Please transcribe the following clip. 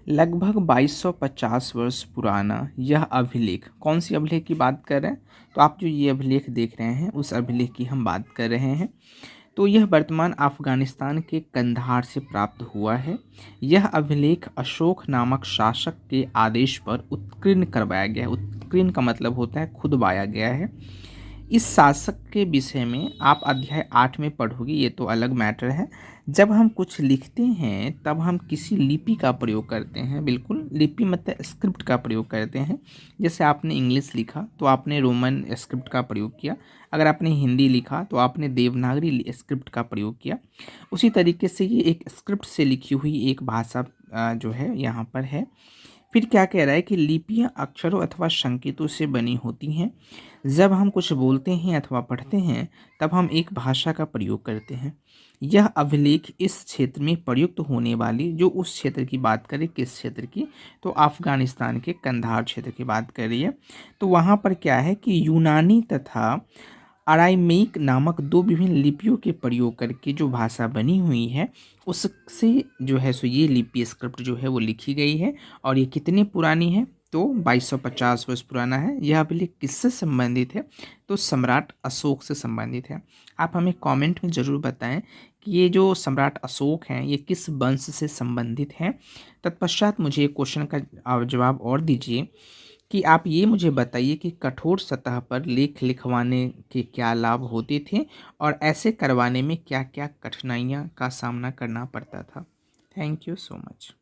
लगभग 2250 वर्ष पुराना यह अभिलेख, कौन सी अभिलेख की बात कर रहे हैं? तो आप जो ये अभिलेख देख रहे हैं उस अभिलेख की हम बात कर रहे हैं। तो यह वर्तमान अफ़गानिस्तान के कंधार से प्राप्त हुआ है। यह अभिलेख अशोक नामक शासक के आदेश पर उत्कीर्ण करवाया गया है। उत्कीर्ण का मतलब होता है खुदवाया गया है। इस शासक के विषय में आप अध्याय 8 में पढ़ोगे, ये तो अलग मैटर है। जब हम कुछ लिखते हैं तब हम किसी लिपि का प्रयोग करते हैं। बिल्कुल, लिपि मतलब स्क्रिप्ट का प्रयोग करते हैं। जैसे आपने इंग्लिश लिखा तो आपने रोमन स्क्रिप्ट का प्रयोग किया, अगर आपने हिंदी लिखा तो आपने देवनागरी स्क्रिप्ट का प्रयोग किया। उसी तरीके से ये एक स्क्रिप्ट से लिखी हुई एक भाषा जो है यहाँ पर है। फिर क्या कह रहा है कि लिपियाँ अक्षरों अथवा संकेतों से बनी होती हैं। जब हम कुछ बोलते हैं अथवा पढ़ते हैं तब हम एक भाषा का प्रयोग करते हैं। यह अभिलेख इस क्षेत्र में प्रयुक्त होने वाली, जो उस क्षेत्र की बात करें, किस क्षेत्र की, तो अफ़गानिस्तान के कंधार क्षेत्र की बात कर रही है। तो वहाँ पर क्या है कि यूनानी तथा अरामीक नामक दो विभिन्न लिपियों के प्रयोग करके जो भाषा बनी हुई है उससे जो है सो ये लिपि स्क्रिप्ट जो है वो लिखी गई है। और ये कितनी पुरानी है? तो 2250 वर्ष पुराना है। यह अभिलेख किससे संबंधित है? तो सम्राट अशोक से संबंधित है। आप हमें कमेंट में ज़रूर बताएं कि ये जो सम्राट अशोक हैं ये किस वंश से संबंधित हैं। तत्पश्चात मुझे एक क्वेश्चन का जवाब और दीजिए कि आप ये मुझे बताइए कि कठोर सतह पर लेख लिखवाने के क्या लाभ होते थे और ऐसे करवाने में क्या क्या कठिनाइयाँ का सामना करना पड़ता था। Thank you so much.